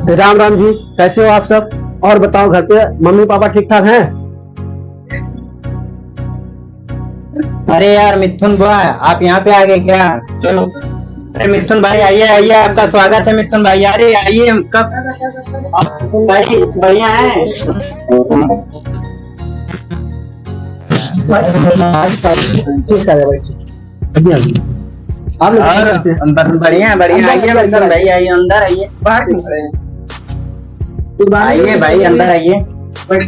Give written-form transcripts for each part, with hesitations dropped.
राम राम जी, कैसे हो आप सब? और बताओ, घर पे मम्मी पापा ठीक ठाक हैं? अरे यार मिथुन भाई, आप यहाँ पे आ गए क्या? चलो। अरे मिथुन भाई, आइए आइए, आपका स्वागत है मिथुन भाई। अरे आइए, कब भाई बढ़िया है। ठीक है भाई, ठीक है। आप लोग क्या करते हैं? बढ़िया बढ़िया, आइए मिथुन भाई, आइए अंदर आइए। आइए भाई अंदर आइए,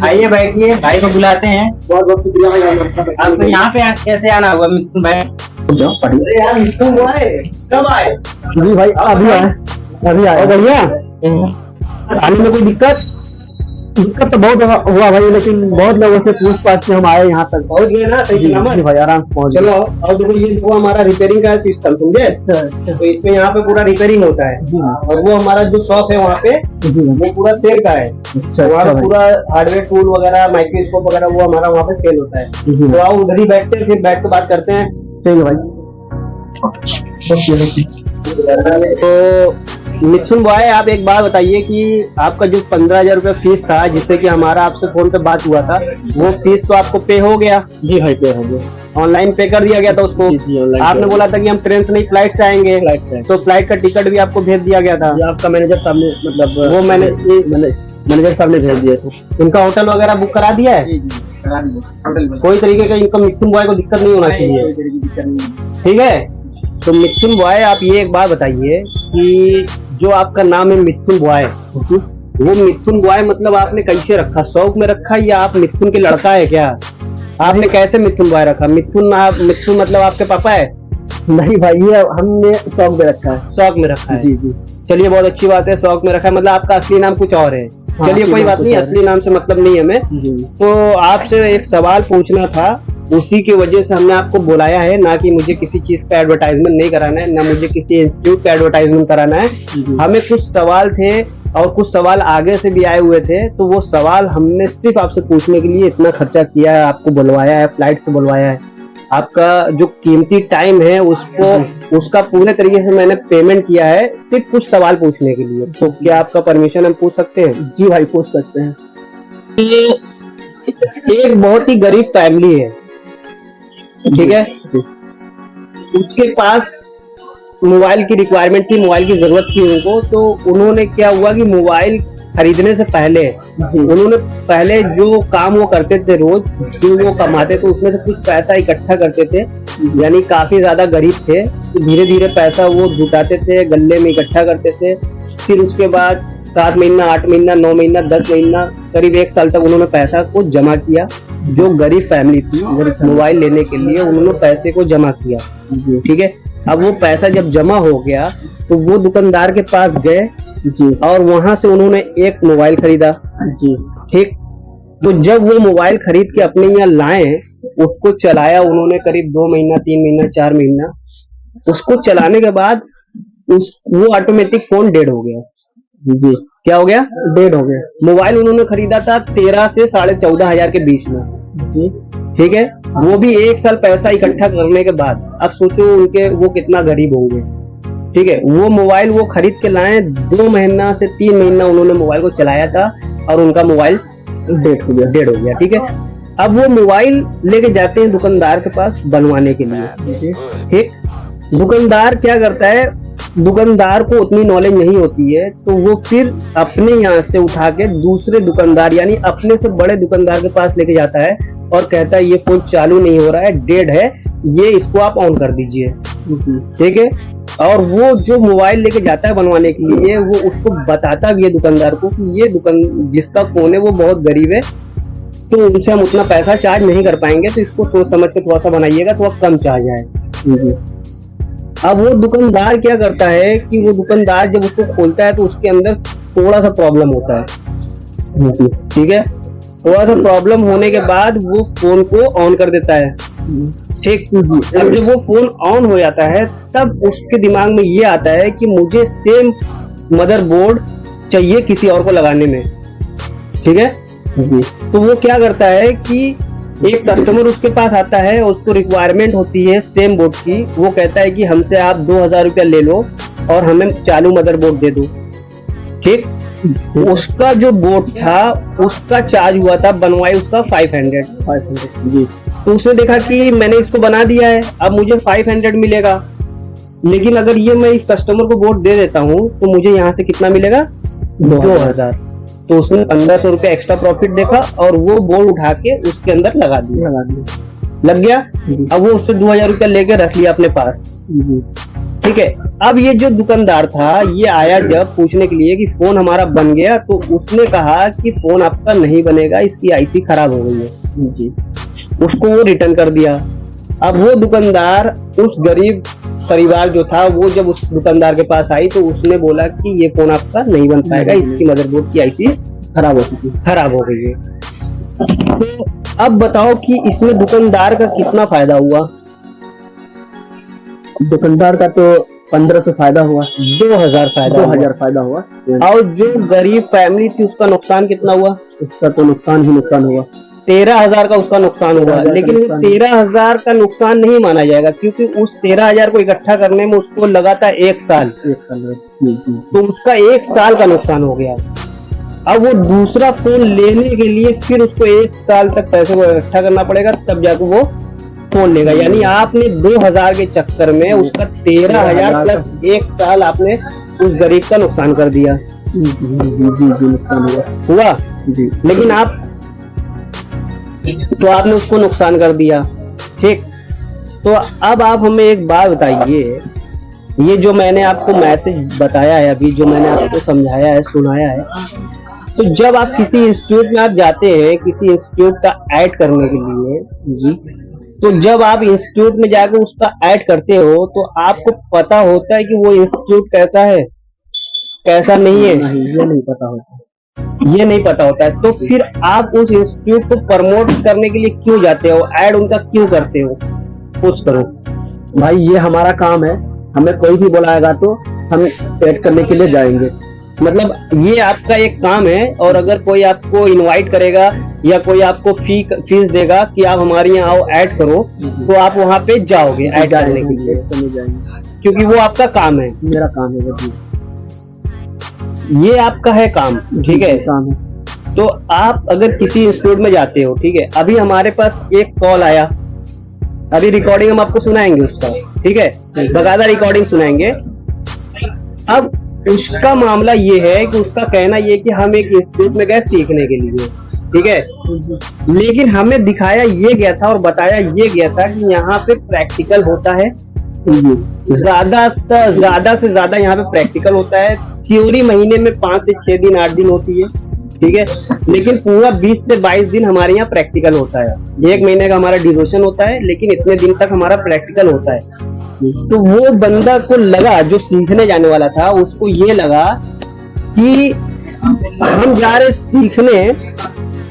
आइए बैठिए, भाई को बुलाते हैं। बहुत बहुत शुक्रिया भाई। आपको यहाँ पे कैसे आना हुआ मिथुन भाई? अरे यार मिथुन भाई, कब आए? जी भाई, अभी आए, अभी आए। बढ़िया। आने में कोई दिक्कत तो बहुत हुआ भाई, लेकिन बहुत लोगों से पूछ पाछ के हम आए यहाँ तक। पहुँच गए ना सही सलामत? भाई आराम से पहुँच। चलो, और देखो ये वो हमारा रिपेयरिंग का सिस्टम, समझे? तो इसमें यहाँ पे पूरा रिपेयरिंग होता है, और वो हमारा जो शॉप है वहाँ पे वो पूरा सेल का है। हमारा पूरा हार्डवेयर टूल वगैरह, माइक्रोस्कोप वगैरह वो हमारा वहाँ पे सेल होता है। तो आओ उधर ही बैठते हैं, फिर बैठ के बात करते हैं। ठीक है भाई। तो मिथुन भाई, आप एक बात बताइए कि आपका जो 15,000 रुपये फीस था, जिससे कि हमारा आपसे फोन पे बात हुआ था, वो फीस तो आपको पे हो गया? जी भाई, पे हो गया। ऑनलाइन पे कर दिया गया था उसको? जी, आपने बोला था कि हम ट्रेन से नहीं फ्लाइट से आएंगे, तो फ्लाइट का टिकट भी आपको भेज दिया गया था? आपका मैनेजर साहब ने, मतलब वो मैनेजर साहब ने भेज दिया था। इनका होटल वगैरह बुक करा दिया है? कोई तरीके का इनका मिथुन बॉय को दिक्कत नहीं होना चाहिए, ठीक है? तो मिथुन बॉय, आप ये एक बात बताइए कि जो आपका नाम है मिथुन बॉय, वो मिथुन बॉय मतलब आपने कैसे रखा? शौक में रखा या आप मिथुन के लड़का है क्या? आपने कैसे मिथुन बॉय रखा? मिथुन मतलब आपके पापा है? नहीं भाई, ये हमने शौक में रखा है। शौक में रखा है? जी जी। चलिए, बहुत अच्छी बात है, शौक में रखा है। मतलब आपका असली नाम कुछ और है? हाँ, चलिए कोई बात नहीं, असली नाम से मतलब नहीं हमें। तो आपसे एक सवाल पूछना था, उसी की वजह से हमने आपको बुलाया है। ना कि मुझे किसी चीज का एडवर्टाइजमेंट नहीं कराना है, ना मुझे किसी इंस्टीट्यूट का एडवर्टाइजमेंट कराना है। हमें कुछ सवाल थे, और कुछ सवाल आगे से भी आए हुए थे, तो वो सवाल हमने सिर्फ आपसे पूछने के लिए इतना खर्चा किया है, आपको बुलवाया है, फ्लाइट से बुलवाया है। आपका जो कीमती टाइम है उसका पूरे तरीके से मैंने पेमेंट किया है, सिर्फ कुछ सवाल पूछने के लिए। तो क्या आपका परमिशन हम पूछ सकते हैं? जी भाई, पूछ सकते हैं। एक बहुत ही गरीब फैमिली है, ठीक है? उसके पास मोबाइल की रिक्वायरमेंट थी, मोबाइल की जरूरत थी उनको। तो उन्होंने क्या हुआ कि मोबाइल खरीदने से पहले उन्होंने पहले जो काम वो करते थे, रोज जो वो कमाते थे उसमें से कुछ पैसा इकट्ठा करते थे। यानी काफी ज्यादा गरीब थे, तो धीरे धीरे पैसा वो जुटाते थे, गल्ले में इकट्ठा करते थे। फिर उसके बाद 7 महीना, 8 महीना, 9 महीना, 10 महीना, करीब 1 साल तक उन्होंने पैसा को जमा किया। जो गरीब फैमिली थी, मोबाइल लेने के लिए उन्होंने पैसे को जमा किया, ठीक है? अब वो पैसा जब जमा हो गया तो वो दुकानदार के पास गए जी, और वहां से उन्होंने एक मोबाइल खरीदा जी, ठीक? तो जब वो मोबाइल खरीद के अपने यहाँ लाए, उसको चलाया उन्होंने करीब 2 महीना, 3 महीना, 4 महीना। उसको चलाने के बाद वो ऑटोमेटिक फोन डेड हो गया जी। क्या हो गया? डेड हो गया। मोबाइल उन्होंने खरीदा था 13 से 14,500 के बीच में जी, ठीक है? वो भी 1 साल पैसा इकट्ठा करने के बाद। अब सोचो उनके वो कितना गरीब होंगे, ठीक है? वो मोबाइल वो खरीद के लाए, 2 महीना से 3 महीना उन्होंने मोबाइल को चलाया था, और उनका मोबाइल डेड हो गया, ठीक है? अब वो मोबाइल लेके जाते हैं दुकानदार के पास बनवाने के लिए, ठीक? दुकानदार क्या करता है, दुकानदार को उतनी नॉलेज नहीं होती है, तो वो फिर अपने यहाँ से उठा के दूसरे दुकानदार, यानी अपने से बड़े दुकानदार के पास लेके जाता है और कहता है ये फोन चालू नहीं हो रहा है, डेड है, ये इसको आप ऑन कर दीजिए, ठीक है? और वो जो मोबाइल लेके जाता है बनवाने के लिए, वो उसको बताता भी है दुकानदार को कि ये दुकान जिसका फोन है वो बहुत गरीब है, तो उनसे हम उतना पैसा चार्ज नहीं कर पाएंगे, तो इसको सोच समझ के थोड़ा सा बनाइएगा, थोड़ा कम चार्ज आए। अब वो दुकानदार क्या करता है कि वो दुकानदार जब उसको खोलता है तो उसके अंदर थोड़ा सा प्रॉब्लम होता है, ठीक है? थोड़ा सा प्रॉब्लम होने के बाद वो फोन को ऑन कर देता है, ठीक? अब जब वो फोन ऑन हो जाता है तब उसके दिमाग में ये आता है कि मुझे सेम मदरबोर्ड चाहिए किसी और को लगाने में, ठीक है? तो वो क्या करता है कि एक कस्टमर उसके पास आता है, उसको रिक्वायरमेंट होती है सेम बोर्ड की। वो कहता है कि हमसे आप 2,000 रुपया ले लो और हमें चालू मदरबोर्ड दे दो, ठीक? उसका जो बोर्ड था उसका चार्ज हुआ था, बनवाई उसका 500 जी। तो उसने देखा कि मैंने इसको बना दिया है, अब मुझे 500 मिलेगा, लेकिन अगर ये मैं इस कस्टमर को बोर्ड दे देता हूँ तो मुझे यहाँ से कितना मिलेगा 2000। तो उसने 1500 रुपये एक्स्ट्रा प्रॉफिट देखा और वो बोर्ड उठा के उसके अंदर लगा दिया। लग गया। अब वो उससे 2000 रुपया लेके रख लिया अपने पास। ठीक है। अब ये जो दुकानदार था ये आया जब पूछने के लिए कि फोन हमारा बन गया, तो उसने कहा कि फोन आपका नहीं बनेगा, इसकी आईसी खराब हो गई है जी। उसको वो रिटर्न कर दिया। अब वो दुकानदार उस गरीब परिवार जो था वो जब उस दुकानदार के पास आई तो उसने बोला कि ये फोन आपका नहीं बन पाएगा, इसकी मदरबोर्ड की आईसी खराब हो गई है। तो अब बताओ कि इसमें दुकानदार का कितना फायदा हुआ? दुकानदार का तो 1500 फायदा हुआ, 2000 फायदा हुआ। और जो गरीब फैमिली थी उसका नुकसान कितना हुआ? उसका तो नुकसान ही नुकसान हुआ, 13,000 का उसका नुकसान हुआ। लेकिन 13,000 का नुकसान नहीं माना जाएगा क्योंकि उस 13,000 को इकट्ठा करने में उसको लगा था 1 साल। तो उसका 1 साल का नुकसान हो गया। अब वो दूसरा फोन लेने के लिए फिर उसको 1 साल तक पैसे को इकट्ठा करना पड़ेगा, तब जाकर वो फोन लेगा। यानी आपने 2000 के चक्कर में उसका 13,000 प्लस 1 साल आपने उस गरीब का नुकसान कर दिया। नुकसान हुआ जी। लेकिन तो आपने उसको नुकसान कर दिया। ठीक। तो अब आप हमें एक बात बताइए, ये जो मैंने आपको मैसेज बताया है अभी, जो मैंने आपको समझाया है, सुनाया है, तो जब आप किसी इंस्टीट्यूट में आप जाते हैं किसी इंस्टीट्यूट का ऐड करने के लिए जी, तो जब आप इंस्टीट्यूट में जाकर उसका ऐड करते हो तो आपको पता होता है कि वो इंस्टीट्यूट कैसा है कैसा नहीं है? नहीं, ये नहीं पता होता है। तो फिर आप उस इंस्टीट्यूट को प्रमोट करने के लिए क्यों जाते हो, ऐड उनका क्यों करते हो? कुछ करो भाई, ये हमारा काम है। हमें कोई भी बुलाएगा तो हम ऐड करने के लिए जाएंगे। मतलब ये आपका एक काम है। और अगर कोई आपको इनवाइट करेगा या कोई आपको फीस देगा कि आप हमारे यहाँ आओ ऐड करो, तो आप वहाँ पे जाओगे ऐड करने के लिए, क्योंकि वो आपका काम है। मेरा काम है, ये आपका है काम। ठीक है। काम है। तो आप अगर किसी इंस्टीट्यूट में जाते हो, ठीक है, अभी हमारे पास एक कॉल आया, अभी रिकॉर्डिंग हम आपको सुनाएंगे उसका। ठीक है, बकायदा रिकॉर्डिंग सुनाएंगे। अब उसका मामला ये है कि उसका कहना ये कि हम एक इंस्टीट्यूट में गए सीखने के लिए। ठीक है। लेकिन हमें दिखाया ये गया था और बताया ये गया था कि यहाँ पे प्रैक्टिकल होता है, ज्यादा से ज्यादा यहाँ पे प्रैक्टिकल होता है। थ्योरी महीने में 5 से 6 दिन 8 दिन होती है। ठीक है। लेकिन पूरा 20 से 22 दिन हमारे यहाँ प्रैक्टिकल होता है। 1 महीने का हमारा ड्यूरेशन होता है, लेकिन इतने दिन तक हमारा प्रैक्टिकल होता है। तो वो बंदा को लगा, जो सीखने जाने वाला था, उसको ये लगा कि हम जा रहे सीखने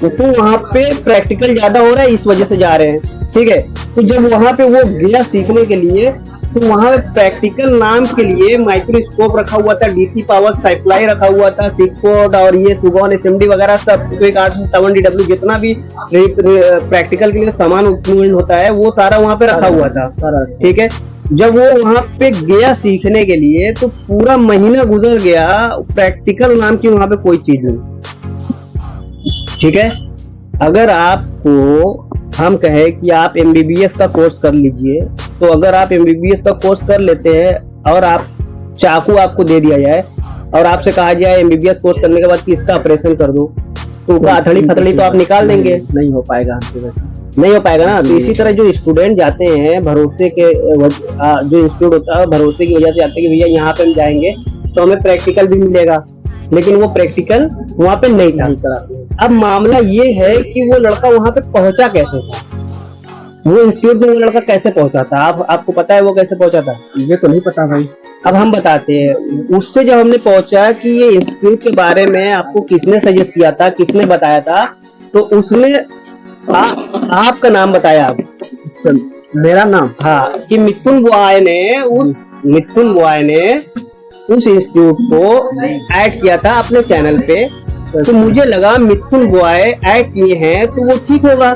तो वहाँ पे प्रैक्टिकल ज्यादा हो रहा है, इस वजह से जा रहे हैं। ठीक है। तो जब वहाँ पे वो गया सीखने के लिए तो वहाँ पे प्रैक्टिकल नाम के लिए माइक्रोस्कोप रखा हुआ था, डीसी पावर सप्लाई रखा हुआ था, 6 पोर्ट और ये सुगॉन एसएमडी वगैरह सब, 7DW जितना भी प्रैक्टिकल के लिए सामान उपयोग होता है वो सारा वहाँ पे रखा हुआ था। ठीक है। जब वो वहाँ पे गया सीखने के लिए तो पूरा महीना गुजर गया, प्रैक्टिकल नाम की वहाँ पे कोई चीज नहीं। ठीक है। अगर आपको हम कहे कि आप एमबीबीएस का कोर्स कर लीजिए, तो अगर आप एमबीबीएस का कोर्स कर लेते हैं और आप चाकू आपको दे दिया जाए और आपसे कहा जाए एमबीबीएस कोर्स करने के बाद कि इसका ऑपरेशन कर दो, तो हथड़ी फथड़ी तो आप निकाल देंगे। नहीं हो पाएगा हमसे, नहीं हो पाएगा ना। तो इसी तरह जो स्टूडेंट जाते हैं भरोसे के, जो इंस्टीट्यूट होता है भरोसे की वजह से आते हैं कि भैया यहाँ पे हम जाएंगे तो हमें प्रैक्टिकल भी मिलेगा, लेकिन वो प्रैक्टिकल वहाँ पे नहीं था। अब मामला ये है कि वो लड़का वहाँ पे पहुंचा कैसे था, वो इंस्टीट्यूट में वो लड़का कैसे पहुंचा था? आपको पता है वो कैसे पहुंचा था? ये तो नहीं पता भाई। अब हम बताते हैं। उससे जब हमने पहुंचा कि ये इंस्टीट्यूट के बारे में आपको किसने सजेस्ट किया था, किसने बताया था, तो उसने आपका नाम बताया। मेरा नाम? हाँ, कि मिथुन बॉय ने उस इंस्टीट्यूट को ऐड किया था अपने चैनल पे। तो मुझे लगा मिथुन बॉय ऐड किए हैं तो वो ठीक होगा,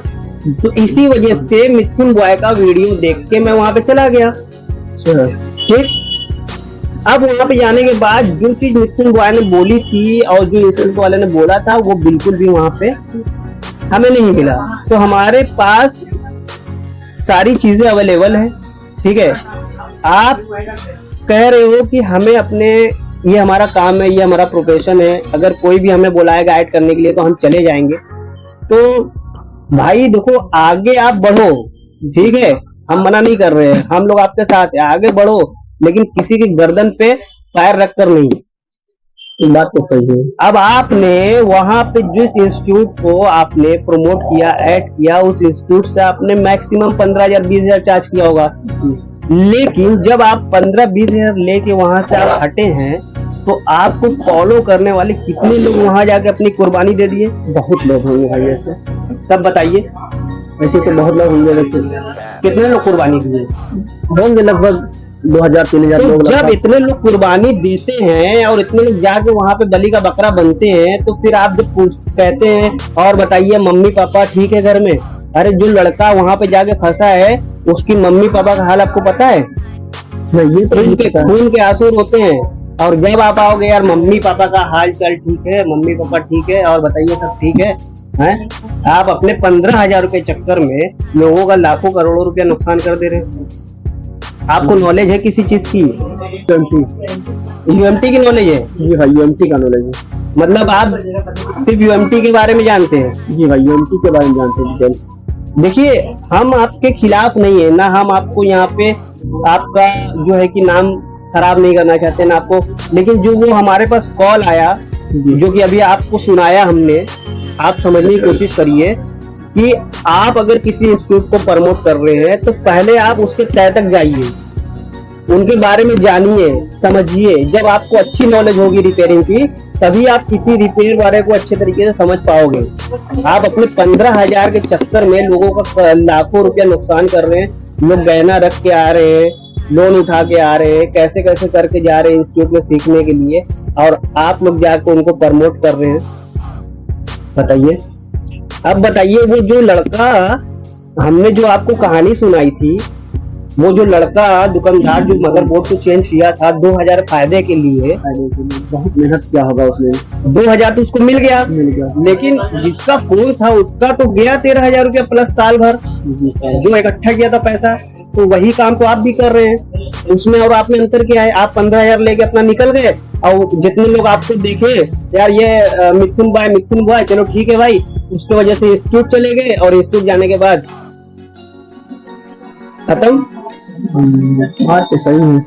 तो इसी वजह से मिथुन बॉय का वीडियो देख के मैं वहां पे चला गया। ठीक। अब वहां पे जाने के बाद जो चीज मिथुन बॉय ने बोली थी और जो इंश्योरेंस वाले ने बोला था वो बिल्कुल भी वहां पे हमें नहीं मिला। तो हमारे पास सारी चीजें अवेलेबल है, ठीक है। आप कह रहे हो कि हमें अपने, ये हमारा काम है, ये हमारा प्रोफेशन है, अगर कोई भी हमें बुलाएगा गाइड करने के लिए तो हम चले जाएंगे। तो भाई देखो, आगे आप बढ़ो, ठीक है, हम मना नहीं कर रहे हैं, हम लोग आपके साथ हैं, आगे बढ़ो, लेकिन किसी की गर्दन पे पैर रखकर नहीं। बात तो सही है। अब आपने वहां पे जिस इंस्टीट्यूट को आपने प्रमोट किया, ऐड किया, उस इंस्टीट्यूट से आपने मैक्सिमम 15,000 20,000 चार्ज किया होगा, लेकिन जब आप 15-20,000 लेके वहां से आप हटे हैं तो आपको फॉलो करने वाले कितने लोग वहां जाके अपनी कुर्बानी दे दिए? बहुत लोग होंगे भाई ऐसे, तब बताइए। ऐसे तो बहुत लोग होंगे। वैसे कितने लोग कुर्बानी दिए होंगे? लगभग 2,000-3,000 लोग। जब इतने लोग कुर्बानी देते हैं और इतने लोग जाके वहां पे बलि का बकरा बनते हैं, तो फिर आप जब कहते हैं और बताइए मम्मी पापा ठीक है घर में, अरे जो लड़का वहां पे जाके फंसा है उसकी मम्मी पापा का हाल आपको पता है? ये तो उनके खून के आंसू होते हैं। और जब आप आओगे यार मम्मी पापा का हाल चाल ठीक है, मम्मी पापा ठीक है, और बताइए सब ठीक है, हैं? आप अपने 15,000 रुपए चक्कर में लोगों का लाखों करोड़ों रुपया नुकसान कर दे रहे हैं। आपको नॉलेज है किसी चीज की? यूएमटी की नॉलेज है? जी भाई, यूएमटी का नॉलेज है। मतलब आप सिर्फ यूएमटी के बारे में जानते हैं? जी भाई, यूएमटी के बारे में जानते हैं। देखिए, हम आपके खिलाफ नहीं है ना, हम आपको यहाँ पे आपका जो है कि नाम खराब नहीं करना चाहते ना आपको, लेकिन जो वो हमारे पास कॉल आया, जो कि अभी आपको सुनाया हमने, आप समझने की कोशिश करिए कि आप अगर किसी इंस्टीट्यूट को प्रमोट कर रहे हैं तो पहले आप उसके तय तक जाइए, उनके बारे में जानिए, समझिए। जब आपको अच्छी नॉलेज होगी रिपेयरिंग की, तभी आप किसी रिपेयर वाले को अच्छे तरीके से समझ पाओगे। आप अपने 15,000 के चक्कर में लोगों का लाखों रुपया नुकसान कर रहे हैं। लोग गहना रख के आ रहे हैं, लोन उठा के आ रहे हैं, कैसे कैसे करके जा रहे हैं इंस्टीट्यूट में सीखने के लिए, और आप लोग जाकर उनको प्रमोट कर रहे हैं। बताइए, अब बताइए, वो जो लड़का हमने जो आपको कहानी सुनाई थी, वो जो लड़का दुकानदार जो मदरबोर्ड को चेंज किया था 2,000 फायदे के लिए, बहुत मेहनत किया होगा उसने, 2,000 तो उसको मिल गया, लेकिन जिसका फोन था उसका तो गया 13,000 रुपया प्लस साल भर जो इकट्ठा किया था पैसा। तो वही काम तो आप भी कर रहे हैं उसमें, और आपने अंतर क्या है? आप 15,000 लेके अपना निकल गए, और जितने लोग आपको देखे यार ये मिथुन भाई चलो ठीक है भाई, उसकी वजह से इंस्टीट्यूट चले गए, और इंस्टीट्यूट जाने के बाद खत्म। बात तो सही है।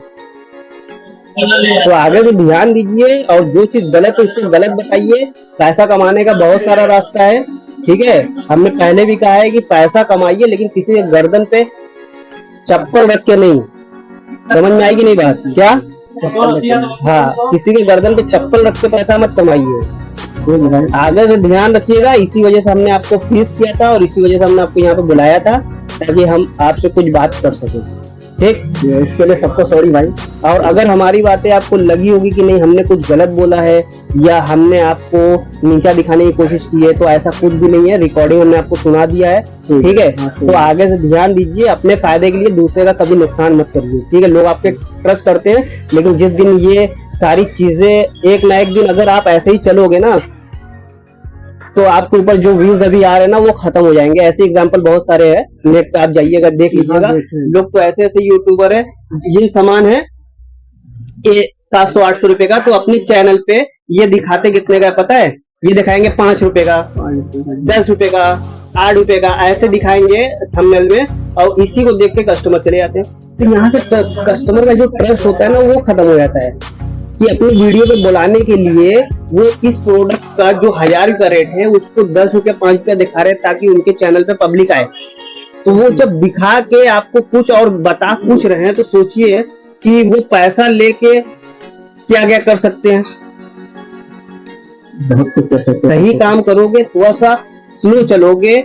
तो आगे भी ध्यान दीजिए, और जो चीज गलत है उसको गलत बताइए। पैसा कमाने का बहुत सारा रास्ता है, ठीक है। हमने पहले भी कहा है कि पैसा कमाइए, लेकिन किसी के गर्दन पे चप्पल रख के नहीं। समझ में आएगी नहीं बात? क्या? हाँ, किसी के गर्दन पे चप्पल रख के पैसा मत कमाइए। आगे से ध्यान रखिएगा। इसी वजह से हमने आपको फीस किया था, और इसी वजह से हमने आपको यहाँ पे बुलाया था, ताकि हम आपसे कुछ बात कर सके, ठीक। इसके लिए सबको सॉरी भाई। और अगर हमारी बातें आपको लगी होगी कि नहीं हमने कुछ गलत बोला है या हमने आपको नीचा दिखाने की कोशिश की है, तो ऐसा कुछ भी नहीं है। रिकॉर्डिंग हमने आपको सुना दिया है, ठीक है। तो आगे से ध्यान दीजिए, अपने फायदे के लिए दूसरे का कभी नुकसान मत करिए, ठीक है। लोग आपके ट्रस्ट करते हैं, लेकिन जिस दिन ये सारी चीजें एक ना एक दिन अगर आप ऐसे ही चलोगे ना, तो आपके ऊपर जो व्यूज अभी आ रहे हैं ना वो खत्म हो जाएंगे। ऐसे एग्जांपल बहुत सारे हैं, नेट पे आप जाइएगा देख लीजिएगा। लोग तो ऐसे ऐसे यूट्यूबर है, ये सामान है 700-800 रुपए का, तो अपने चैनल पे ये दिखाते कितने का पता है? ये दिखाएंगे 5 रुपए का, 10 रुपए का, 8 रुपए का, ऐसे दिखाएंगे थंबनेल में, और इसी को देख के कस्टमर चले जाते हैं। तो यहाँ से कस्टमर का जो ट्रस्ट होता है ना वो खत्म हो जाता है, कि अपनी वीडियो पे बुलाने के लिए वो इस प्रोडक्ट का जो 1,000 का रेट है उसको 10 रुपया 5 रुपया दिखा रहे हैं, ताकि उनके चैनल पे पब्लिक आए। तो वो जब दिखा के आपको कुछ और बता कुछ रहे हैं, तो सोचिए कि वो पैसा लेके क्या क्या कर सकते हैं। बहुत कुछ कर सकते हैं। सही काम करोगे, थोड़ा सा स्लो चलोगे,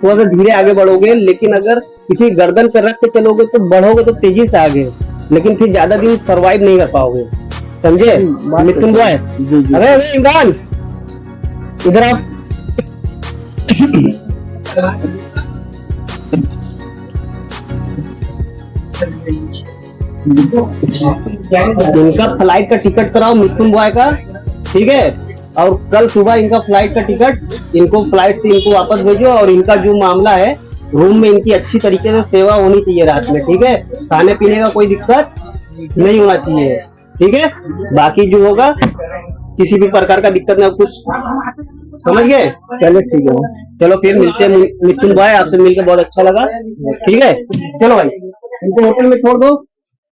थोड़ा सा धीरे आगे बढ़ोगे, लेकिन अगर किसी गर्दन पर रख के चलोगे तो बढ़ोगे तो तेजी से आगे, लेकिन फिर ज्यादा दिन सर्वाइव नहीं कर पाओगे, समझे मिथुन बॉय? अरे इमरान, इधर आप। इनका फ्लाइट का टिकट कराओ मिथुन बॉय का, ठीक है। और कल सुबह इनका फ्लाइट का टिकट, इनको फ्लाइट से इनको वापस भेजो। और इनका जो मामला है, रूम में इनकी अच्छी तरीके से सेवा होनी चाहिए रात में, ठीक है। खाने पीने का कोई दिक्कत नहीं होना चाहिए, ठीक है। बाकी जो होगा किसी भी प्रकार का दिक्कत ना, कुछ समझ गए। चलो ठीक है, चलो फिर मिलते हैं मिथुन भाई, आपसे मिलकर बहुत अच्छा लगा, ठीक है। चलो भाई, इनको होटल में छोड़ दो।